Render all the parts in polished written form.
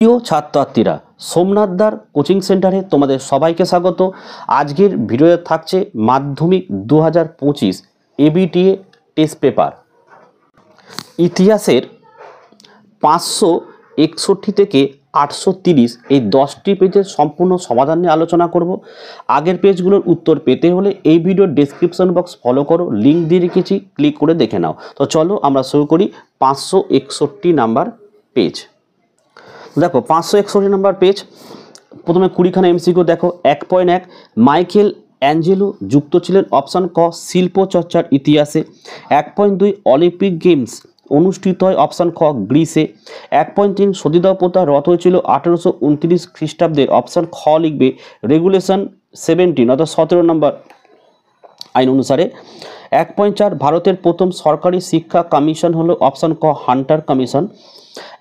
প্রিয় ছাত্রছাত্রীরা, সোমনাথদার কোচিং সেন্টারে তোমাদের সবাইকে স্বাগত। আজকের ভিডিওতে থাকছে মাধ্যমিক 2025 এবিটিএ টেস্ট পেপার ইতিহাসের 561 থেকে 830 এই 10টি পেজের সম্পূর্ণ সমাধান নিয়ে আলোচনা করব। আগের পেজগুলোর উত্তর পেতে হলে এই ভিডিওর ডেসক্রিপশন বক্স ফলো করো, লিঙ্ক দিয়ে রেখেছি, ক্লিক করে দেখে নাও। তো চলো আমরা শুরু করি 561 নাম্বার পেজ। দেখো 561 নম্বর পেজ, প্রথমে 20খানা এমসিকিউ দেখো। 1.1 মাইকেল অ্যাঞ্জেলো যুক্ত ছিলেন অপশান ক শিল্প চর্চার ইতিহাসে। 1.2 অলিম্পিক গেমস অনুষ্ঠিত হয় অপশান খ গ্রিসে। 1.3 সতীদাহ প্রথা রদ হয়েছিল 1829 খ্রিস্টাব্দের অপশান খ লিখবে রেগুলেশন 17 অর্থাৎ 17 নম্বর আইন অনুসারে। 1.4 ভারতের প্রথম সরকারি শিক্ষা কমিশন হলো অপশান ক Hunter commission.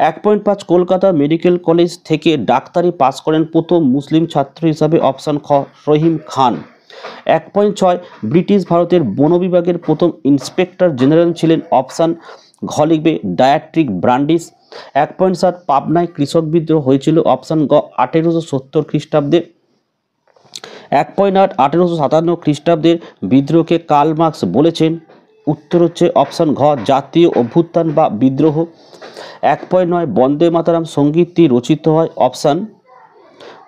1.5 Kolkata medical college থেকে ডাক্তারি পাস করেন প্রথম মুসলিম ছাত্র হিসাবে অপশান খ রহিম খান। 1.6 ব্রিটিশ ভারতের বন বিভাগের প্রথম ইন্সপেক্টর জেনারেল ছিলেন অপশান ঘ লিখবে ডায়াট্রিক ব্রান্ডিস। 1.7 পাবনায় কৃষক বিদ্রোহ হয়েছিল অপশান গ 1870 খ্রিস্টাব্দে। 1.8 1857 খ্রিস্টাব্দের বিদ্রোহকে কার্ল মার্কস বলেছেন, উত্তর হচ্ছে অপশান ঘ জাতীয় অভ্যুত্থান বা বিদ্রোহ। 1.9 বন্দে মাতারাম সঙ্গীতটি রচিত হয় অপশান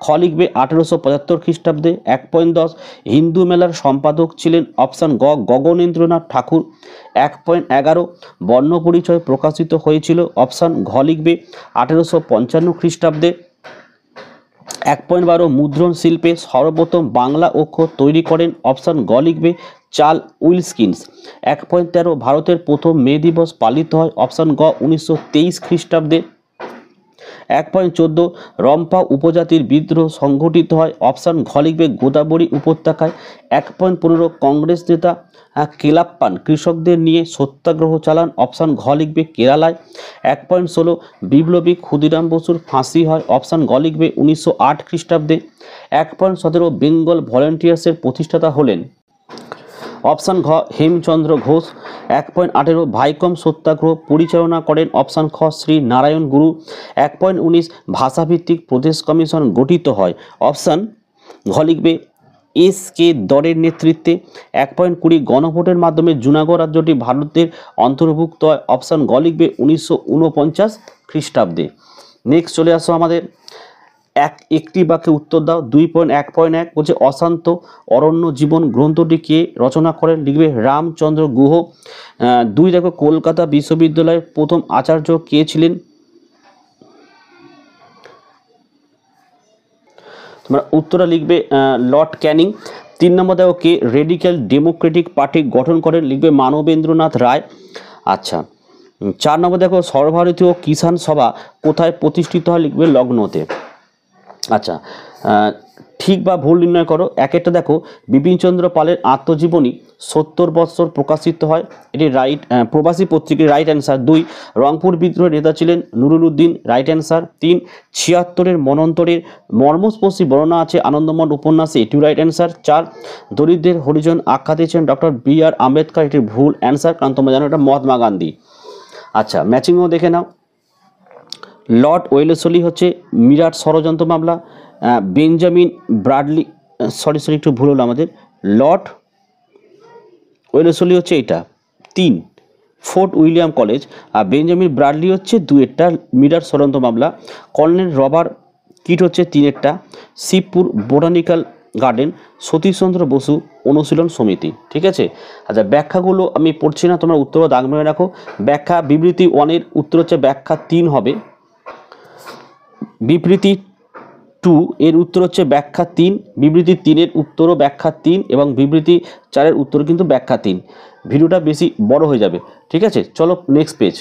খ লিখবে 1875 খ্রিস্টাব্দে। 1.10 হিন্দু মেলার সম্পাদক ছিলেন অপশান গ গগনেন্দ্রনাথ ঠাকুর। 1.11 বর্ণপরিচয় প্রকাশিত হয়েছিল অপশান ঘ লিখবে 1855 খ্রিস্টাব্দে। 1.12 মুদ্রণ শিল্পে সর্বপ্রথম বাংলা অক্ষর তৈরি করেন অপশান গ লিখবে চার্লস উইলকিন্স। 1.13 ভারতের প্রথম মে দিবস পালিত হয় অপশান গ 1923 খ্রিস্টাব্দে। 1.14 রম্পা উপজাতির বিদ্রোহ সংঘটিত হয় অপশান ঘ লিখবে গোদাবরী উপত্যকায়। 1.15 কংগ্রেস নেতা কেলাপ্পান কৃষকদের নিয়ে সত্যাগ্রহ চালান অপশান ঘ লিখবে কেরালায়। 1.16 বিপ্লবী ক্ষুদিরাম বসুর ফাঁসি হয় অপশান গ লিখবে 1908 খ্রিস্টাব্দে। 1.17 বেঙ্গল ভলেন্টিয়ার্সের প্রতিষ্ঠাতা হলেন অপশান ঘ হেমচন্দ্র ঘোষ। 1.18 ভাইকম সত্যাগ্রহ পরিচালনা করেন অপশান খ শ্রী নারায়ণ গুরু। 1.19 ভাষাভিত্তিক প্রদেশ কমিশন গঠিত হয় অপশান ঘ লিখবে এস কে দরের নেতৃত্বে। 1.20 গণভোটের মাধ্যমে জুনাগড় রাজ্যটি ভারতের অন্তর্ভুক্ত হয় অপশান গ লিখবে 1949 খ্রিস্টাব্দে। নেক্সট চলে আসো আমাদের একটি বাক্যে উত্তর দাও। 2.1.1 বলছে অশান্ত অরণ্য জীবন গ্রন্থটি কে রচনা করেন লিখবে রামচন্দ্র গুহ। 2 দেখো কলকাতা বিশ্ববিদ্যালয়ের প্রথম আচার্য কে ছিলেন, তোমরা উত্তরটা লিখবে লর্ড ক্যানিং। 3 নম্বর দেখো কে রেডিক্যাল ডেমোক্রেটিক পার্টি গঠন করেন লিখবে মানবেন্দ্রনাথ রায়। আচ্ছা 4 নম্বর দেখো সর্বভারতীয় কিষাণ সভা কোথায় প্রতিষ্ঠিত হয় লিখবে লখনৌতে। আচ্ছা ঠিক বা ভুল নির্ণয় করো। একটা দেখো বিপিনচন্দ্র পালের আত্মজীবনী 70 বৎসর প্রকাশিত হয়, এটি রাইট প্রবাসী পত্রিকার রাইট অ্যান্সার। 2 রংপুর বিদ্রোহের নেতা ছিলেন নুরুল উদ্দিন, রাইট অ্যান্সার। 3 76 মনন্তরের মর্মস্পর্শী বর্ণনা আছে আনন্দমঠ উপন্যাসে, এটিও রাইট অ্যান্সার। 4 দরিদ্রের হরিজন আখ্যা দিয়েছেন ডক্টর বি.আর. আম্বেদকর, এটি ভুল অ্যান্সার কারণ তোমরা জানো এটা মহাত্মা গান্ধী। আচ্ছা ম্যাচিংও দেখে নাও। লর্ড ওয়েলেসলি হচ্ছে মিরাট ষড়যন্ত্র মামলা। বেঞ্জামিন ব্রাডলি সরি একটু ভুল হলো আমাদের, লর্ড ওয়েলেসলি হচ্ছে এটা 3 ফোর্ট উইলিয়াম কলেজ, আর বেঞ্জামিন ব্রাডলি হচ্ছে 2 মিরাট ষড়যন্ত্র মামলা। কর্নেল রবার্ট কিট হচ্ছে 3 শিবপুর বোটানিক্যাল গার্ডেন, সতীশচন্দ্র বসু অনুশীলন সমিতি। ঠিক আছে, আচ্ছা ব্যাখ্যাগুলো আমি পড়ছি না, তোমরা উত্তর দাগ মেরে রাখো। ব্যাখ্যা বিবৃতি 1 উত্তর হচ্ছে ব্যাখ্যা 3 হবে। বিবৃতি 2 এর উত্তর হচ্ছে ব্যাখ্যা 3, বিবৃতি 3 উত্তরও ব্যাখ্যা 3 এবং বিবৃতি 4 উত্তর কিন্তু ব্যাখ্যা 3। ভিডিওটা বেশি বড় হয়ে যাবে। ঠিক আছে, চলো নেক্সট পেজ।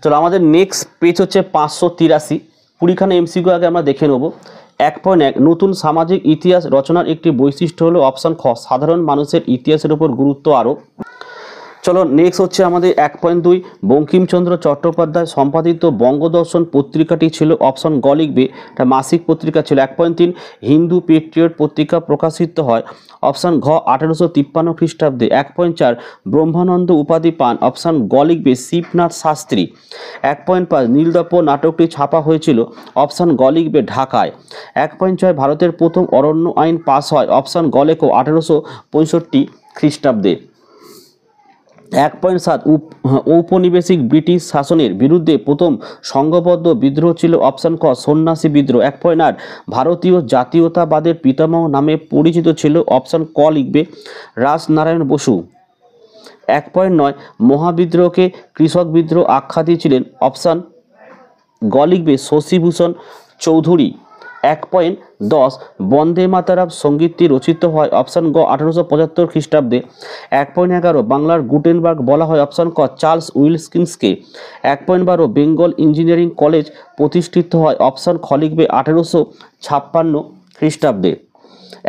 চলো আমাদের নেক্সট পেজ হচ্ছে 583। 20খানা এমসিকিউ আগে আমরা দেখে নেব। 1.1 নতুন সামাজিক ইতিহাস রচনার একটি বৈশিষ্ট্য হলো অপশান খ সাধারণ মানুষের ইতিহাসের উপর গুরুত্ব আরোপ। চলো নেক্সট হচ্ছে আমাদের 1.2 বঙ্কিমচন্দ্র চট্টোপাধ্যায় সম্পাদিত বঙ্গদর্শন পত্রিকাটি ছিল অপশন গ লিখবে, এটা মাসিক পত্রিকা ছিল। 1.3 হিন্দু পেট্রিয়ট পত্রিকা প্রকাশিত হয় অপশন ঘ 1853 খ্রিস্টাব্দে। 1.4 ব্রহ্মানন্দ উপাধি পান অপশন গ লিখবে শিবনাথ শাস্ত্রী। 1.5 নীলদর্পণ নাটকটি ছাপা হয়েছিল অপশন গ লিখবে ঢাকায়। 1.6 ভারতের প্রথম অরণ্য আইন পাস হয় অপশন গ লেখো 1865 খ্রিস্টাব্দে। 1.7 ঔপনিবেশিক ব্রিটিশ শাসনের বিরুদ্ধে প্রথম সংঘবদ্ধ বিদ্রোহ ছিল অপশন ক সন্ন্যাসী বিদ্রোহ। 1.8 ভারতীয় জাতীয়তাবাদের পিতামহ নামে পরিচিত ছিল অপশন ক লিখবে রাসনারায়ণ বসু। 1.9 মহাবিদ্রোহকে কৃষক বিদ্রোহ আখ্যা দিয়েছিলেন অপশন গ লিখবে শশীভূষণ চৌধুরী। 1.10 বন্দে মাতারাম সঙ্গীতটি রচিত হয় অপশন গ 1875 খ্রিস্টাব্দে। 1.11 বাংলার গুটেনবার্গ বলা হয় অপশন ক চার্লস উইলকিন্সকে। 1.12 বেঙ্গল ইঞ্জিনিয়ারিং কলেজ প্রতিষ্ঠিত হয় অপশন খ লিখবে 1856 খ্রিস্টাব্দে।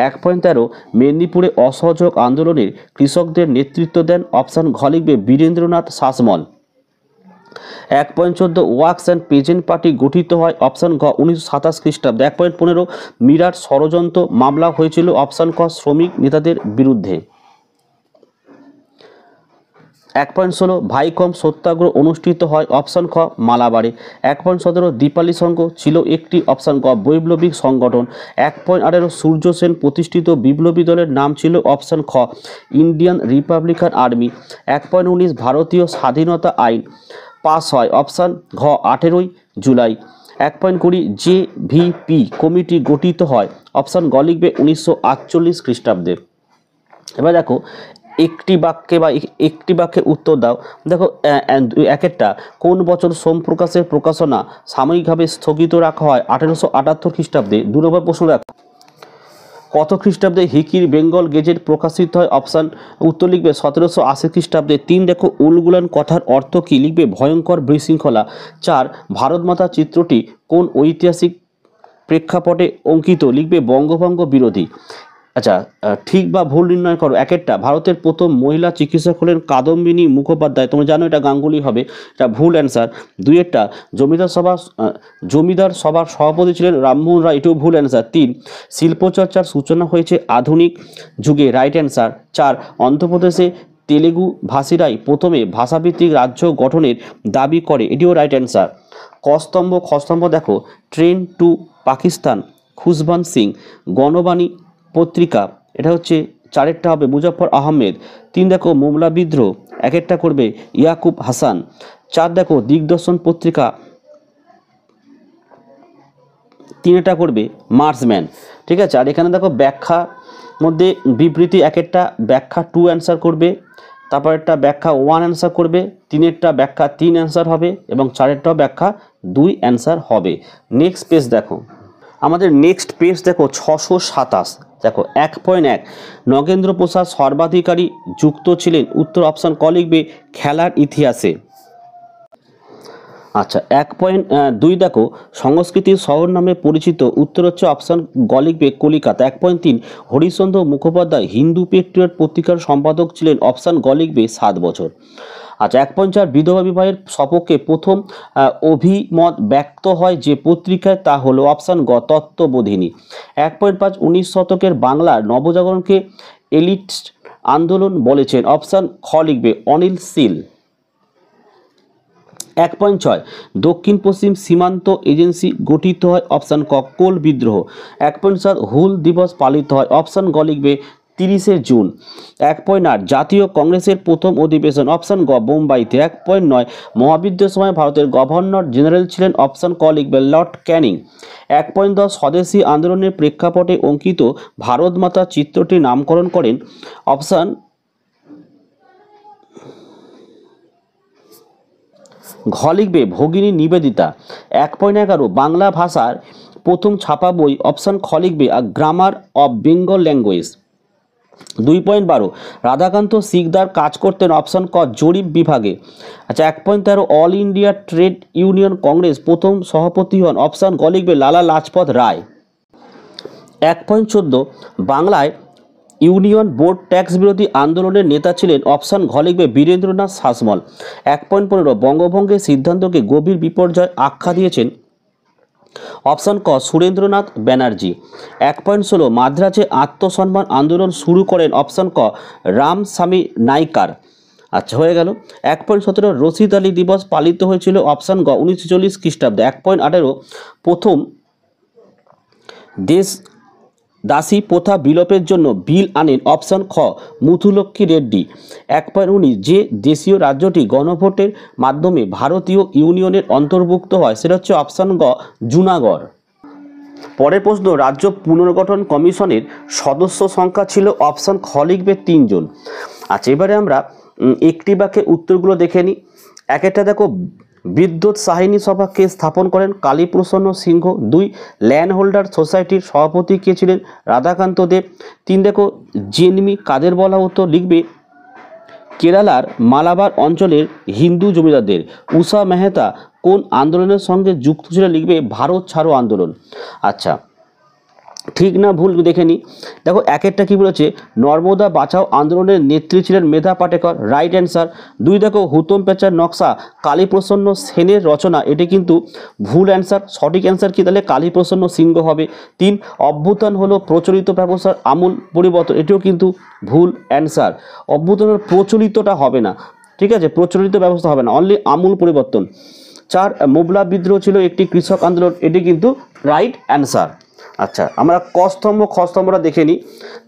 1.13 মেদিনীপুরে অসহযোগ আন্দোলনের কৃষকদের নেতৃত্ব দেন অপশন ঘ লিখবে Birendranath Sasmal. 1.14 works and peasant party গঠিত হয় অপশন ঘ 1927 খ্রিস্টাব্দে। 1.15 মিরাট ষড়যন্ত্র মামলা হয়েছিল অপশন ক শ্রমিক নেতাদের বিরুদ্ধে। 1.16 ভাইকম সত্যাগ্রহ অনুষ্ঠিত হয় অপশন খ মালাবারে। 1.17 দীপালি সংঘ ছিল একটি অপশন ক বৈপ্লবিক সংগঠন। 1.18 সূর্য সেন প্রতিষ্ঠিত বিপ্লবী দলের নাম ছিল অপশন খ ইন্ডিয়ান রিপাবলিকান আর্মি। 1.19 ভারতীয় স্বাধীনতা আইন পাস হয় অপশন ঘ 18 জুলাই। 1.20 JVP কমিটি গঠিত হয় অপশন গ লিখবে 1948 খ্রিস্টাব্দে। এবার দেখো একটি বাক্যে উত্তর দাও। দেখো এক একটা কোন বছর সোমপ্রকাশের প্রকাশনা সাময়িকভাবে স্থগিত রাখা হয় 1878 খ্রিস্টাব্দে। 2 নম্বর প্রশ্ন দেখো কত খ্রিস্টাব্দে হিকির বেঙ্গল গেজেট প্রকাশিত হয় অপশন উত্তর লিখবে 1780 খ্রিস্টাব্দে। 3 দেখো উলগুলান কথার অর্থ কি লিখবে ভয়ঙ্কর বিশৃঙ্খলা। 4 ভারত মাতা চিত্রটি কোন ঐতিহাসিক প্রেক্ষাপটে অঙ্কিত লিখবে বঙ্গভঙ্গ বিরোধী। আচ্ছা ঠিক বা ভুল নির্ণয় করো। এক একটা ভারতের প্রথম মহিলা চিকিৎসক হলেন কাদম্বিনী মুখোপাধ্যায়, তোমরা জানো এটা গাঙ্গুলি হবে, এটা ভুল অ্যান্সার। 2 একটা জমিদার সভার সভাপতি ছিলেন রামমোহন রায়, এটাও ভুল অ্যান্সার। 3 শিল্পচর্চার সূচনা হয়েছে আধুনিক যুগে, রাইট অ্যান্সার। 4 অন্ধ্রপ্রদেশে তেলেগু ভাষীরাই প্রথমে ভাষাভিত্তিক রাজ্য গঠনের দাবি করে, এটিও রাইট অ্যান্সার। খস্তম্ভ দেখো ট্রেন টু পাকিস্তান খুশবন্ত সিং, গণবাণী পত্রিকা, এটা হচ্ছে 4টা হবে মুজফর আহমেদ। 3 দেখো মোমলা বিদ্রোহ, 1টা করবে ইয়াকুব হাসান। 4 দেখো দিগদর্শন পত্রিকা, 3টা করবে মার্সম্যান। ঠিক আছে, আর এখানে দেখো ব্যাখ্যা মধ্যে বিবৃতি, 1টা ব্যাখ্যা 2 অ্যান্সার করবে, তারপর একটা ব্যাখ্যা 1 অ্যান্সার করবে, 3টা ব্যাখ্যা 3 অ্যান্সার হবে এবং 4টাও ব্যাখ্যা 2 অ্যান্সার হবে। নেক্সট পেজ দেখো, আমাদের নেক্সট পেজ দেখো 627। দেখো 1.1 নগেন্দ্র প্রসাদ সর্বাধিকারী যুক্ত ছিলেন উত্তর অপশন ক লিখবে খেলার ইতিহাসে। আচ্ছা 1.2 দেখো সংস্কৃতির শহর নামে পরিচিত উত্তর হচ্ছে অপশন গ লিখবে কলিকাতা। 1.3 হরিশ্চন্দ্র মুখোপাধ্যায় হিন্দু পেট্রিয়ট পত্রিকার সম্পাদক ছিলেন অপশন গ লিখবে 7 বছর। আচ্ছা 1.4 বিধবা বিবাহের সপক্ষে প্রথম অভিমত ব্যক্ত হয় যে পত্রিকায় তা হলো অপশন গ তত্ত্ববোধিনী। 1.5 19 শতকের বাংলার নবজাগরণকে এলিট আন্দোলন বলেছেন অপশন খ লিখবে অনিল শীল। 1.6 দক্ষিণ পশ্চিম সীমান্ত এজেন্সি গঠিত হয় অপশন ক কোল বিদ্রোহ। 1.7 হুল দিবস পালিত হয় অপশন গ লিখবে 30শে জুন। 1.8 জাতীয় কংগ্রেসের প্রথম অধিবেশন অপশন গ বোম্বাইতে। 1.9 মহাবিদ্রোহের সময় ভারতের গভর্নর জেনারেল ছিলেন অপশন ক লিখবে লর্ড ক্যানিং। 1.10 স্বদেশী আন্দোলনের প্রেক্ষাপটে অঙ্কিত ভারত মাতা চিত্রটির নামকরণ করেন অপশন ঘ লিখবে ভগিনী নিবেদিতা। 1.11 বাংলা ভাষার প্রথম ছাপা বই অপশন খ লিখবে grammar of Bengal language. 2.12 Radhakanta Sikdar কাজ করতেন অপশন ক জরিপ বিভাগে। আচ্ছা 1.13 all India trade union Congress প্রথম সভাপতি হন অপশন গ লিখবে লালা লাজপত রায়। 1.14 বাংলায় ইউনিয়ন বোর্ড ট্যাক্স বিরোধী আন্দোলনের নেতা ছিলেন? অপশান ঘ লিখবে বীরেন্দ্রনাথ শাসমল। 1.15 বঙ্গভঙ্গের সিদ্ধান্তকে গভীর বিপর্যয় আখ্যা দিয়েছেন? অপশান ক সুরেন্দ্রনাথ ব্যানার্জি। 1.16 মাদ্রাজে আত্মসম্মান আন্দোলন শুরু করেন? অপশান ক রামস্বামী নাইকার। আচ্ছা, হয়ে গেল। 1.17 রশিদ আলী দিবস পালিত হয়েছিল? অপশান গ 1940 খ্রিস্টাব্দে। 1.18 প্রথম দেশ দাসী প্রথা বিলোপের জন্য বিল আনেন? অপশান খ মুথুলক্ষ্মী রেড্ডি। 1.19 যে দেশীয় রাজ্যটি গণভোটের মাধ্যমে ভারতীয় ইউনিয়নের অন্তর্ভুক্ত হয় সেটা হচ্ছে অপশান গ জুনাগড়। পরের প্রশ্ন, রাজ্য পুনর্গঠন কমিশনের সদস্য সংখ্যা ছিল? অপশান খ লিখবে 3 জন। আচ্ছা, এবারে আমরা একটি বাক্যে উত্তরগুলো দেখে নিই। একটা দেখো, বিদ্যুৎ সাহিনী সভাকে স্থাপন করেন? কালীপ্রসন্ন সিংহ। 2 ল্যান্ড হোল্ডার সোসাইটির সভাপতি কে ছিলেন? রাধাকান্ত দেব। 3 দেখো, জেনমি কাদের বলা হতো? লিখবে কেরালার মালাবার অঞ্চলের হিন্দু জমিদারদের। উষা মেহতা কোন আন্দোলনের সঙ্গে যুক্ত ছিল? লিখবে ভারত ছাড়ো আন্দোলন। আচ্ছা, ঠিক না ভুল দেখে নি। দেখো, একটা কি বলেছে, নর্মদা বাঁচাও আন্দোলনের নেত্রী ছিলেন মেধা পাটেকর, রাইট অ্যান্সার। 2 দেখো, হুতম প্যাঁচার নকশা কালীপ্রসন্ন সেনের রচনা, এটি কিন্তু ভুল অ্যান্সার। সঠিক অ্যান্সার কি তাহলে কালীপ্রসন্ন সিংহ হবে। 3 অভ্যুত্থান হলো প্রচলিত ব্যবস্থার আমূল পরিবর্তন, এটিও কিন্তু ভুল অ্যান্সার। অভ্যুত্থানের প্রচলিতটা হবে না, ঠিক আছে, প্রচলিত ব্যবস্থা হবে না, অনলি আমূল পরিবর্তন। 4 মোবলা বিদ্রোহ ছিল একটি কৃষক আন্দোলন, এটি কিন্তু রাইট অ্যান্সার। আচ্ছা, আমরা কস্তম্ভ খস্তম্ভটা দেখে নিই।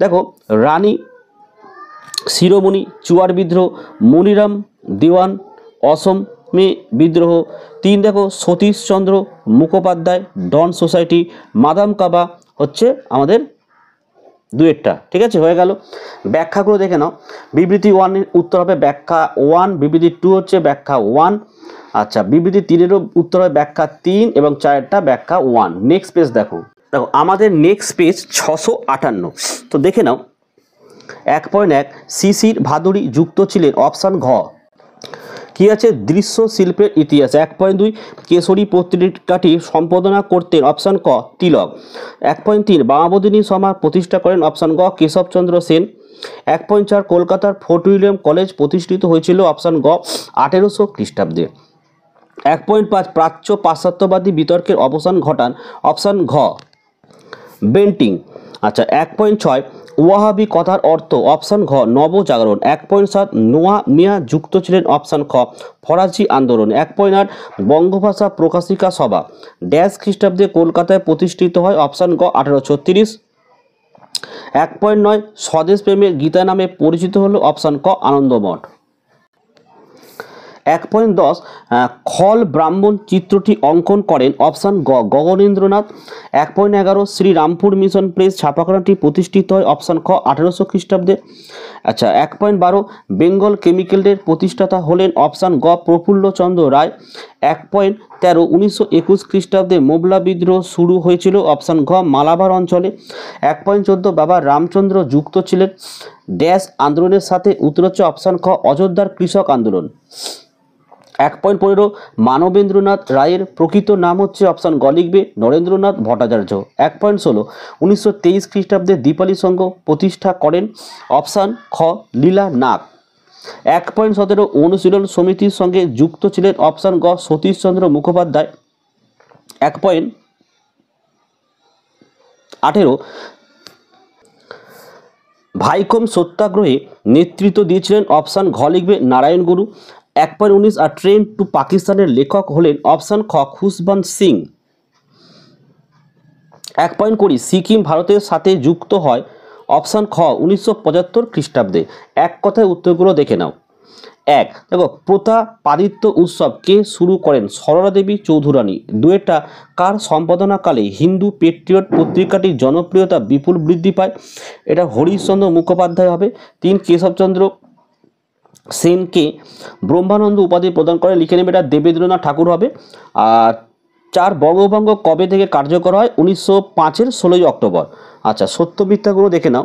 দেখো, রানী শিরোমণি চুয়ার বিদ্রোহ, মনিরাম দেওয়ান অসমে বিদ্রোহ। 3 দেখো, সতীশচন্দ্র মুখোপাধ্যায় ডন সোসাইটি, মাদাম কাবা হচ্ছে আমাদের দুয়েরটা, ঠিক আছে, হয়ে গেল। ব্যাখ্যাগুলো দেখে নাও। বিবৃতি 1 এর উত্তর হবে ব্যাখ্যা 1, বিবৃতি 2 হচ্ছে ব্যাখ্যা 1। আচ্ছা, বিবৃতি 3-এরও উত্তর হবে ব্যাখ্যা 3 এবং 4-টা ব্যাখ্যা 1। নেক্সট পেজ দেখো, আমাদের নেক্সট পেজ 658। তো দেখে নাও। 1.1 শিশির ভাদুড়ী যুক্ত ছিলেন? অপশান ঘ কি আছে দৃশ্য শিল্পের ইতিহাস। 1.2 কেশরী পত্রিকাটি সম্পাদনা করতেন? অপশান ক তিলক। 1.3 বামাবদিনী সমাজ প্রতিষ্ঠা করেন? অপশান গ কেশবচন্দ্র সেন। 1.4 কলকাতার ফোর্ট উইলিয়াম কলেজ প্রতিষ্ঠিত হয়েছিল? অপশান গ 1800 খ্রিস্টাব্দে। 1.5 প্রাচ্য পাশ্চাত্যবাদী বিতর্কের অবসান ঘটান? অপশান ঘ বেন্টিং। আচ্ছা, 1.6 ওয়াহাবি কথার অর্থ? অপশান ঘ নবজাগরণ। 1.7 নোয়া মিয়া যুক্ত ছিলেন? অপশান খ ফরাসি আন্দোলন। 1.8 বঙ্গভাষা প্রকাশিকা সভা ড্যাশ খ্রিস্টাব্দে কলকাতায় প্রতিষ্ঠিত হয়? অপশান গ 1836। 1.9 স্বদেশ প্রেমের গীতা নামে পরিচিত হলো? অপশান ক আনন্দমঠ। 1.10 খল ব্রাহ্মণ চিত্রটি অঙ্কন করেন? অপশান গ গগনেন্দ্রনাথ। 1.11 শ্রীরামপুর মিশন প্রেস ছাপাখানাটি প্রতিষ্ঠিত হয়? অপশান খ 1800 খ্রিস্টাব্দে। আচ্ছা, 1.12 বেঙ্গল কেমিক্যালের প্রতিষ্ঠাতা হলেন? অপশান গ প্রফুল্লচন্দ্র রায়। 1.13 1921 খ্রিস্টাব্দে মোবলা বিদ্রোহ শুরু হয়েছিল? অপশান ঘ মালাবার অঞ্চলে। 1.14 বাবা রামচন্দ্র যুক্ত ছিলেন ড্যাশ আন্দোলনের সাথে? উত্তর হচ্ছে অপশান খ অযোধ্যার কৃষক আন্দোলন। 1.15 মানবেন্দ্রনাথ রায়ের প্রকৃত নাম হচ্ছে? অপশান গ লিখবে নরেন্দ্রনাথ ভট্টাচার্য। 1.16 1923 খ্রিস্টাব্দে দীপালি সংঘ প্রতিষ্ঠা করেন? অপশান খ লীলা নাগ। 1.17 অনুশীলন সমিতির সঙ্গে যুক্ত ছিলেন? অপশান গ সতীশচন্দ্র মুখোপাধ্যায়। 1.18 ভাইকম সত্যাগ্রহে নেতৃত্ব দিয়েছিলেন? অপশান ঘ লিখবে নারায়ণ গুরু। 1.19 আর ট্রেন টু পাকিস্তানের লেখক হলেন? অপশান খ খুশবন্ত সিং। 1.20 সিকিম ভারতের সাথে যুক্ত হয়? অপশান খ 1975 খ্রিস্টাব্দে। এক কথায় উত্তরগুলো দেখে নাও। 1 দেখো, প্রতাপাদিত্য উৎসব কে শুরু করেন? সরলা দেবী চৌধুরানী। 2টা কার সম্পাদনাকালে হিন্দু পেট্রিয়ট পত্রিকাটির জনপ্রিয়তা বিপুল বৃদ্ধি পায়? এটা হরিশচন্দ্র মুখোপাধ্যায় হবে। 3 কেশবচন্দ্র সেনকে ব্রহ্মানন্দ উপাধি প্রদান করে? লিখে নেবে, এটা দেবেন্দ্রনাথ ঠাকুর হবে। আর 4 বঙ্গভঙ্গ কবে থেকে কার্যকর হয়? 1905-এর 16ই অক্টোবর। আচ্ছা, সত্য মিথ্যাগুলো দেখে নাও।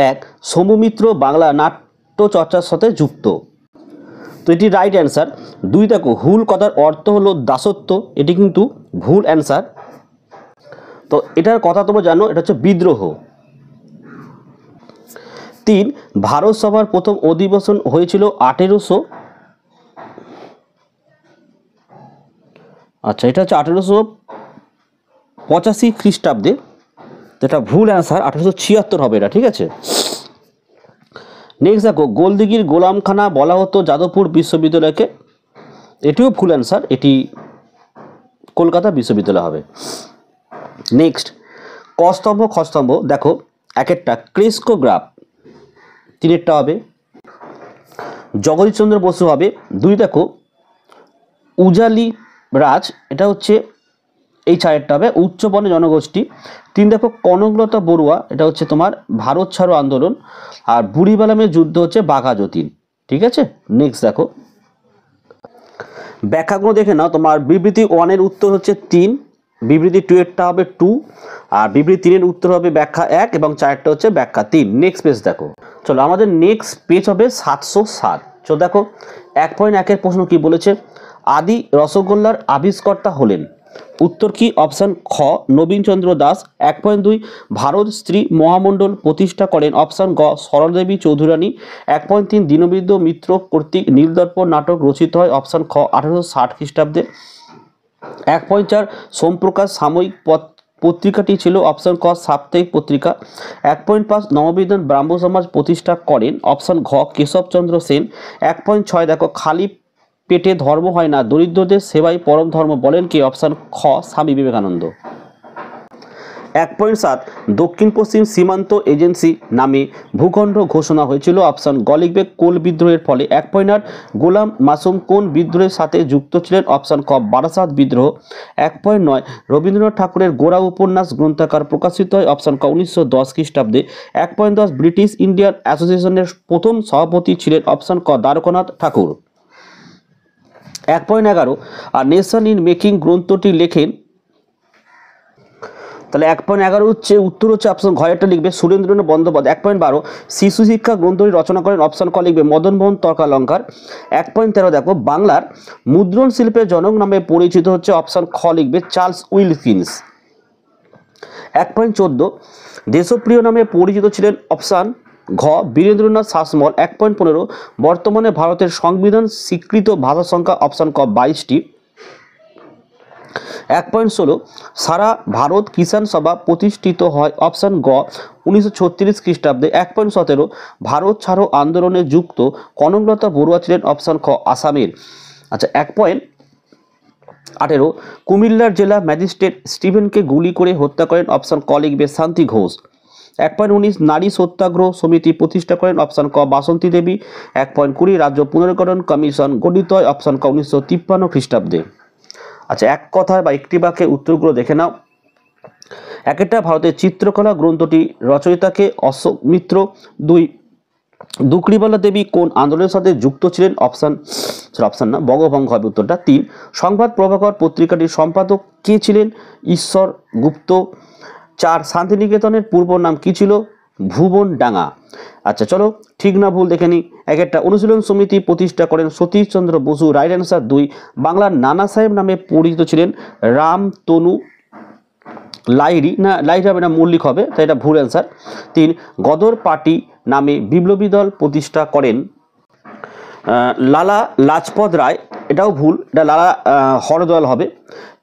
1 সৌমিত্র বাংলা নাট্য চর্চার সাথে যুক্ত, তো এটি রাইট অ্যান্সার। 2 দেখো, হুল কথার অর্থ হলো দাসত্ব, এটি কিন্তু ভুল অ্যান্সার। তো এটার কথা তোমরা জানো, এটা হচ্ছে বিদ্রোহ। 3 ভারত সভার প্রথম অধিবেশন হয়েছিল 1800, আচ্ছা এটা হচ্ছে 1885 খ্রিস্টাব্দে, যেটা ভুল অ্যান্সার, 1876 হবে এটা, ঠিক আছে। নেক্সট দেখো, গোলদিঘির গোলামখানা বলা হতো যাদবপুর বিশ্ববিদ্যালয়কে, এটিও ভুল অ্যান্সার, এটি কলকাতা বিশ্ববিদ্যালয় হবে। নেক্সট, কস্তম্ভ খস্তম্ভ দেখো এক একটা, ক্রেস্কোগ্রাফ 3টা হবে, জগদীশচন্দ্র বসু হবে। 2 দেখো, উজালি রাজ, এটা হচ্ছে এই 4টা হবে, উচ্চবর্ণের জনগোষ্ঠী। 3 দেখো, কনকলতা বড়ুয়া, এটা হচ্ছে তোমার ভারত ছাড়ো আন্দোলন। আর বুড়িবালামের যুদ্ধ হচ্ছে বাঘা যতীন, ঠিক আছে। নেক্সট দেখো, ব্যাখ্যাগুলো দেখে নাও। তোমার বিবৃতি 1 এর উত্তর হচ্ছে 3, বিবৃতি 2 এরটা হবে 2, আর বিবৃতি 3 এর উত্তর হবে ব্যাখ্যা 1 এবং 4টা হচ্ছে ব্যাখ্যা 3। নেক্সট পেজ দেখো, চলো আমাদের নেক্সট পেজ হবে 707। চলো দেখো 1.1 এর প্রশ্ন কি বলেছে, আদি রসগোল্লার আবিষ্কর্তা হলেন, উত্তর কি, অপশান খ নবীনচন্দ্র দাস। 1.2 ভারত স্ত্রী মহামণ্ডল প্রতিষ্ঠা করেন, অপশান গ সরলাদেবী চৌধুরানী। 1.3 দীনবন্ধু মিত্র কর্তৃক নীলদর্পণ নাটক রচিত হয়, অপশান খ 1860 খ্রিস্টাব্দে। 1.4 সোমপ্রকাশ সাময়িক পত্রিকাটি ছিল, অপশান ক সাপ্তাহিক পত্রিকা। 1.5 নববিধান ব্রাহ্ম সমাজ প্রতিষ্ঠা করেন, অপশান ঘ কেশবচন্দ্র সেন। 1.6 দেখো, খালি পেটে ধর্ম হয় না, দরিদ্রদের সেবাই পরম ধর্ম, বলেন কে, অপশান খ স্বামী বিবেকানন্দ। 1.7 দক্ষিণ পশ্চিম সীমান্ত এজেন্সি নামে ভূখণ্ড ঘোষণা হয়েছিল, অপশান গ লিখবে কোল বিদ্রোহের ফলে। 1.8 গোলাম মাসুম কোন বিদ্রোহের সাথে যুক্ত ছিলেন, অপশান ক বারাসাত বিদ্রোহ। 1.9 রবীন্দ্রনাথ ঠাকুরের গোরা উপন্যাস গ্রন্থাকার প্রকাশিত হয়, অপশান ক 1910 খ্রিস্টাব্দে। 1.10 ব্রিটিশ ইন্ডিয়ান অ্যাসোসিয়েশনের প্রথম সভাপতি ছিলেন, অপশান ক দ্বারকানাথ ঠাকুর। 1.11 আর নেশন ইন মেকিং গ্রন্থটি লেখেন, তাহলে 1.11 হচ্ছে উত্তর হচ্ছে অপশন ঘরেরটা লিখবে সুরেন্দ্রনাথ বন্দ্যোপাধ্যায়। 1.12 শিশু শিক্ষা গ্রন্থটি রচনা করেন, অপশন ক লিখবে মদনমোহন তর্কালঙ্কার। 1.13 দেখো, বাংলার মুদ্রণ শিল্পের জনক নামে পরিচিত হচ্ছে, অপশন খ লিখবে চার্লস উইলকিন্স। 1.14 দেশপ্রিয় নামে পরিচিত ছিলেন, অপশন ঘ বীরেন্দ্রনাথ শাসমল। 1.15 বর্তমানে ভারতের সংবিধান স্বীকৃত ভাষা সংখ্যা, অপশন ক 22টি। 1.16 সারা ভারত কিষাণ সভা প্রতিষ্ঠিত হয়, অপশন গ 1936 খ্রিস্টাব্দে। 1.17 ভারত ছাড়ো আন্দোলনে যুক্ত কনকলতা বড়ুয়া ছিলেন, অপশন খ আসামের। আচ্ছা 1.18 কুমিল্লার জেলা ম্যাজিস্ট্রেট স্টিভেনকে গুলি করে হত্যা করেন, অপশন ক লিখবে শান্তি ঘোষ। 1.19 নারী সত্যাগ্রহ সমিতি প্রতিষ্ঠা করেন, অপশন ক বাসন্তী দেবী। 1.20 রাজ্য পুনর্গঠন কমিশন গঠিত হয়, অপশন ক 1953 খ্রিস্টাব্দে। আচ্ছা এক কথায় বা একটি বাক্যে উত্তরগুলো দেখে নাও। একটা ভারতের চিত্রকলা গ্রন্থটি রচয়িতাকে অশোক মিত্র। 2 দুকড়িবালা দেবী কোন আন্দোলনের সাথে যুক্ত ছিলেন, অপশন না বঙ্গভঙ্গ হবে উত্তরটা। 3 সংবাদ প্রভাকর পত্রিকাটির সম্পাদক কে ছিলেন, ঈশ্বর গুপ্ত। 4 শান্তিনিকেতনের পূর্ব নাম কি ছিল, ভুবন ডাঙ্গা। আচ্ছা চলো ঠিক না ভুল দেখে নি। একটা অনুশীলন সমিতি প্রতিষ্ঠা করেন সতীশচন্দ্র বসু, রাইট অ্যান্সার। 2 বাংলার নানা সাহেব নামে পরিচিত ছিলেন রামতনু লাহিড়ী, না লাহিড়ী হবে না মল্লিক হবে, তাই এটা ভুল অ্যান্সার। 3 গদর পার্টি নামে বিপ্লবী দল প্রতিষ্ঠা করেন লালা লাজপত রায়, এটাও ভুল, এটা লালা হরদয়াল হবে।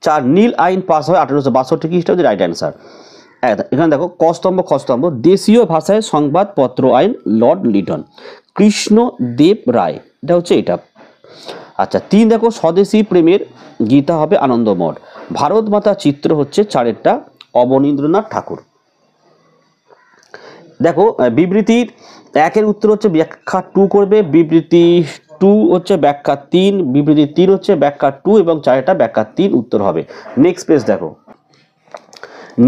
4 নীল আইন পাস হয় 1862 খ্রিস্টাব্দে, রাইট অ্যান্সার। এখানে দেখো কস্তম্ভ খস্তম্ভ, দেশীয় ভাষায় সংবাদপত্র আইন লর্ড লিটন। কৃষ্ণদেব রায়, এটা হচ্ছে এটা। আচ্ছা 3 দেখো স্বদেশী প্রেমের গীতা হবে আনন্দমঠ। ভারত মাতা চিত্র হচ্ছে 4টা অবনীন্দ্রনাথ ঠাকুর। দেখো বিবৃতির 1 উত্তর হচ্ছে ব্যাখ্যা 2 করবে, বিবৃতি 2 হচ্ছে ব্যাখ্যা 3, বিবৃতি 3 হচ্ছে ব্যাখ্যা 2 এবং 4টা ব্যাখ্যা 3 উত্তর হবে। নেক্সট পেজ দেখো,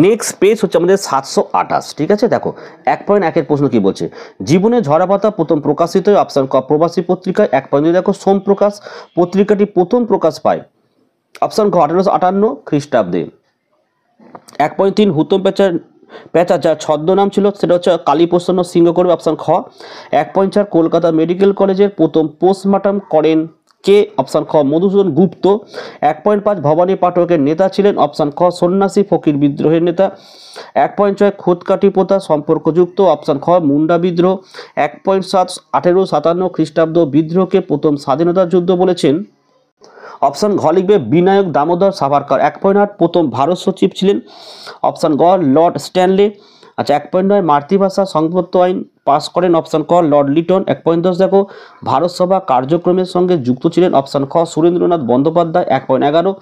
নেক্সট পেজ হচ্ছে আমাদের 728, ঠিক আছে। দেখো 1.1 এর প্রশ্ন কি বলছে, জীবনে ঝরাপাতা প্রথম প্রকাশিত হয়, অপশন ক প্রবাসী পত্রিকায়। 1.2 দেখো সোমপ্রকাশ পত্রিকাটি প্রথম প্রকাশ পায়, অপশন খ 1858 খ্রিস্টাব্দে। 1.3 হুতম পেঁচা যার ছদ্মনাম ছিল সেটা হচ্ছে কালীপ্রসন্ন সিংহ করবে, অপশন খ। 1.4 কলকাতা মেডিকেল কলেজের প্রথম পোস্টমর্টম করেন কে? অপশান খ মধুসূদন গুপ্ত। 1.5 ভবানী পাঠকের নেতা ছিলেন। অপশান খ সন্ন্যাসী ফকির বিদ্রোহের নেতা। 1.6 খুদকাঠি প্রথা সম্পর্কযুক্ত। অপশান খ মুন্ডা বিদ্রোহ। 1.7 1857 খ্রিস্টাব্দ বিদ্রোহকে প্রথম স্বাধীনতা যুদ্ধ বলেছেন। অপশান ঘ লিখবে বিনায়ক দামোদর সাভারকর। 1.8 প্রথম ভারত সচিব ছিলেন। অপশান গ লর্ড স্ট্যানলে। আচ্ছা 1.9 মাতৃভাষা সংঘবদ্ধ আইন পাস করেন। অপশান ক লর্ড লিটন। 1.10 দেখো ভারত সভা কার্যক্রমের সঙ্গে যুক্ত ছিলেন। অপশান খ সুরেন্দ্রনাথ বন্দ্যোপাধ্যায়। 1.11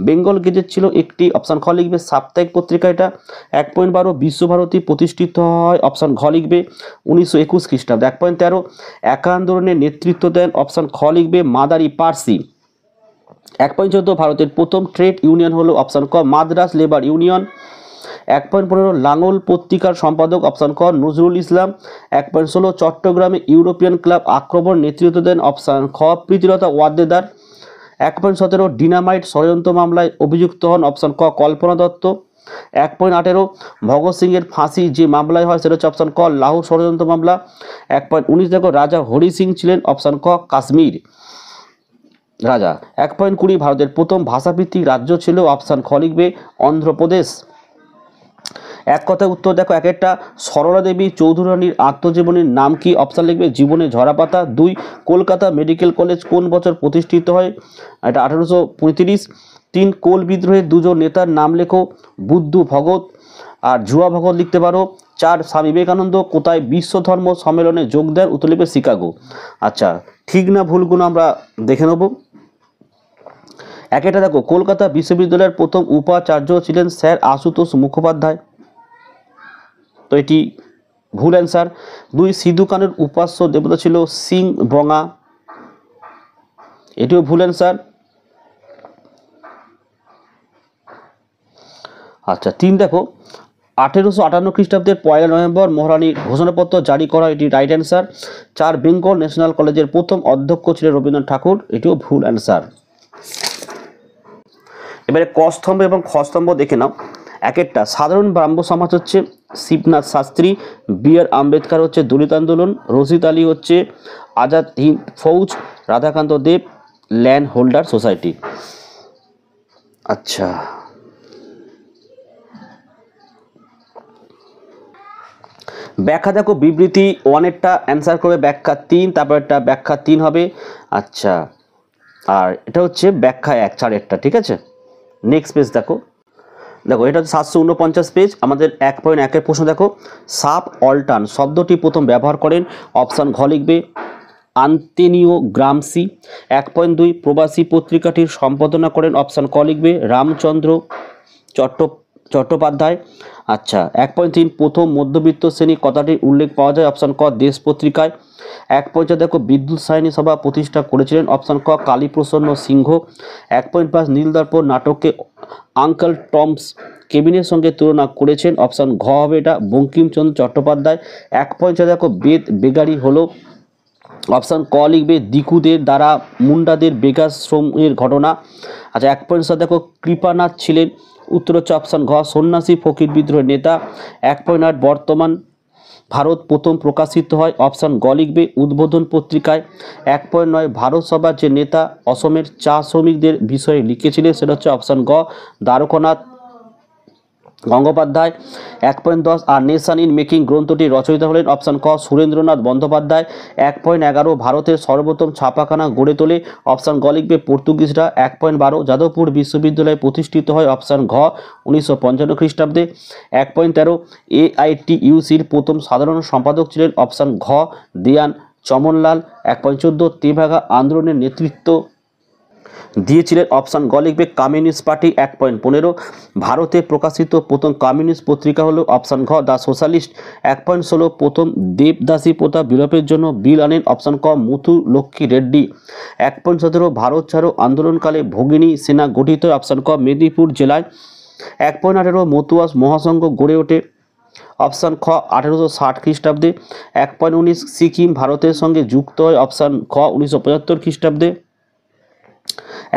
বেঙ্গল গেজেট ছিল একটি। অপশান খ লিখবে সাপ্তাহিক পত্রিকা এটা। 1.12 বিশ্বভারতী প্রতিষ্ঠিত হয়। অপশান ঘ লিখবে 1921 খ্রিস্টাব্দে। 1.13 একা আন্দোলনের নেতৃত্ব দেন। অপশান খ লিখবে মাদারি পার্সি। 1.14 ভারতের প্রথম ট্রেড ইউনিয়ন হলো। অপশান ক মাদ্রাস লেবার ইউনিয়ন। 1.15 লাঙ্গল পত্রিকার সম্পাদক। অপশান ক নজরুল ইসলাম। 1.16 চট্টগ্রামে ইউরোপিয়ান ক্লাব আক্রমণ নেতৃত্ব দেন। অপশান খ প্রীতিলতা ওয়াদ্দেদার। 1.17 ডিনামাইট ষড়যন্ত্র মামলায় অভিযুক্ত হন। অপশান ক কল্পনা দত্ত। 1.18 ভগৎ সিং এর ফাঁসি যে মামলায় হয় সেটা হচ্ছে অপশান ক লাহোর ষড়যন্ত্র মামলা। 1.19 দেখো রাজা হরি সিং ছিলেন। অপশান ক কাশ্মীর রাজা। 1.20 ভারতের প্রথম ভাষাভিত্তিক রাজ্য ছিল। অপশান খ লিখবে অন্ধ্রপ্রদেশ। এক কথায় উত্তর দেখো। এক একটা সরলা দেবী চৌধুরানীর আত্মজীবনীর নাম কি? অপশান লিখবে জীবনে ঝরাপাতা। 2 কলকাতা মেডিকেল কলেজ কোন বছর প্রতিষ্ঠিত হয়? এটা 1835। 3 কোল বিদ্রোহের দুজন নেতার নাম লেখো। বুদ্ধ ভগত আর জুয়া ভগত লিখতে পারো। 4 স্বামী বিবেকানন্দ কোথায় বিশ্ব ধর্ম সম্মেলনে যোগ দেন? উত্তর লিখবে শিকাগো। আচ্ছা ঠিক না ভুলগুলো আমরা দেখে নেব। একটা দেখো কলকাতা বিশ্ববিদ্যালয়ের প্রথম উপাচার্য ছিলেন স্যার আশুতোষ মুখোপাধ্যায়, তো এটি ভুল অ্যান্সার। 2 সিধু কানের উপাস্য দেবতা ছিল সিং বঙা, এটিও ভুল অ্যান্সার। আচ্ছা 3 দেখো 1858 খ্রিস্টাব্দের 1 নভেম্বর মহারানীর ঘোষণাপত্র জারি করা, এটি রাইট অ্যান্সার। 4 বেঙ্গল ন্যাশনাল কলেজের প্রথম অধ্যক্ষ ছিলেন রবীন্দ্রনাথ ঠাকুর, এটিও ভুল অ্যান্সার। এবারে ক স্তম্ভ এবং খ স্তম্ভ দেখে নাও। এক একটা সাধারণ ব্রাহ্ম সমাজ হচ্ছে শিবনাথ শাস্ত্রী, বি আর আম্বেদকর হচ্ছে দলিত আন্দোলন, রশিদ আলী হচ্ছে আজাদ হিন্দ ফৌজ, রাধাকান্ত দেব ল্যান্ড হোল্ডার সোসাইটি। আচ্ছা ব্যাখ্যা দেখো বিবৃতি 1-এরটা অ্যান্সার করবে ব্যাখ্যা 3, তারপর একটা ব্যাখ্যা 3 হবে। আচ্ছা আর এটা হচ্ছে ব্যাখ্যা 1 4-এরটা, ঠিক আছে। নেক্সট পেজ দেখো, দেখো এটা হচ্ছে 749 পেজ। আমাদের 1.1-এর প্রশ্ন দেখো, সাব অল্টার্ন শব্দটি প্রথম ব্যবহার করেন। অপশান ঘ লিখবে আন্তোনিও গ্রামসি। 1.2 প্রবাসী পত্রিকাটির সম্পাদনা করেন। অপশান ক লিখবে রামচন্দ্র চট্টোপাধ্যায়। আচ্ছা 1.3 প্রথম মধ্যবিত্ত শ্রেণী কথাটির উল্লেখ পাওয়া যায়। অপশান ক দেশ পত্রিকায়। 1.4 দেখো বিদ্যুৎ সায়নী সভা প্রতিষ্ঠা করেছিলেন। অপশান ক কালীপ্রসন্ন সিংহ। 1.5 নীলদর্পণ নাটককে আঙ্কেল টমস কেবিনের সঙ্গে তুলনা করেছেন। অপশান ঘ হবে এটা বঙ্কিমচন্দ্র চট্টোপাধ্যায়। 1.6 দেখো বেদ বেগারি হলো। অপশান ক লিখবে দিকুদের দ্বারা মুন্ডাদের বেগাশ্রমের ঘটনা। আচ্ছা 1.7 দেখো কৃপানাথ ছিলেন। উত্তর হচ্ছে অপশান ঘ সন্ন্যাসী ফকির বিদ্রোহের নেতা। 1.8 বর্তমান ভারত প্রথম প্রকাশিত হয়। অপশান গ লিখবে উদ্বোধন পত্রিকায়। 1.9 ভারত সভার যে নেতা অসমের চা শ্রমিকদের বিষয়ে লিখেছিলেন সেটা হচ্ছে অপশান গ দ্বারকানাথ গঙ্গোপাধ্যায়। 1.10 আর নেশন ইন মেকিং গ্রন্থটি রচয়িতা হলেন। অপশান ক সুরেন্দ্রনাথ বন্দ্যোপাধ্যায়। 1.11 ভারতের সর্বপ্রথম ছাপাখানা গড়ে তোলে। অপশান গ লিখবে পর্তুগিজরা। 1.12 যাদবপুর বিশ্ববিদ্যালয় প্রতিষ্ঠিত হয়। অপশান ঘ 1955 খ্রিস্টাব্দে। 1.13 AITUCর প্রথম সাধারণ সম্পাদক ছিলেন। অপশান ঘ দেয়ান চমনলাল। 1.14 তেভাগা আন্দোলনের নেতৃত্ব দিয়েছিলেন। অপশান গ লিখবে কমিউনিস্ট পার্টি। 1.15 ভারতে প্রকাশিত প্রথম কমিউনিস্ট পত্রিকা হলো। অপশান ঘ দ্য সোশ্যালিস্ট। 1.16 প্রথম দেবদাসী প্রথা বিলোপের জন্য বিল আনেন। অপশান ক মুথু লক্ষ্মী রেড্ডি। 1.17 ভারত ছাড়ো আন্দোলনকালে ভগিনী সেনা গঠিত। অপশান ক মেদিনীপুর জেলায়। 1.18 মতুয়া মহাসংঘ গড়ে ওঠে। অপশান খ 1860 খ্রিস্টাব্দে। 1.19 সিকিম ভারতের সঙ্গে যুক্ত হয়। অপশান খ 1975 খ্রিস্টাব্দে।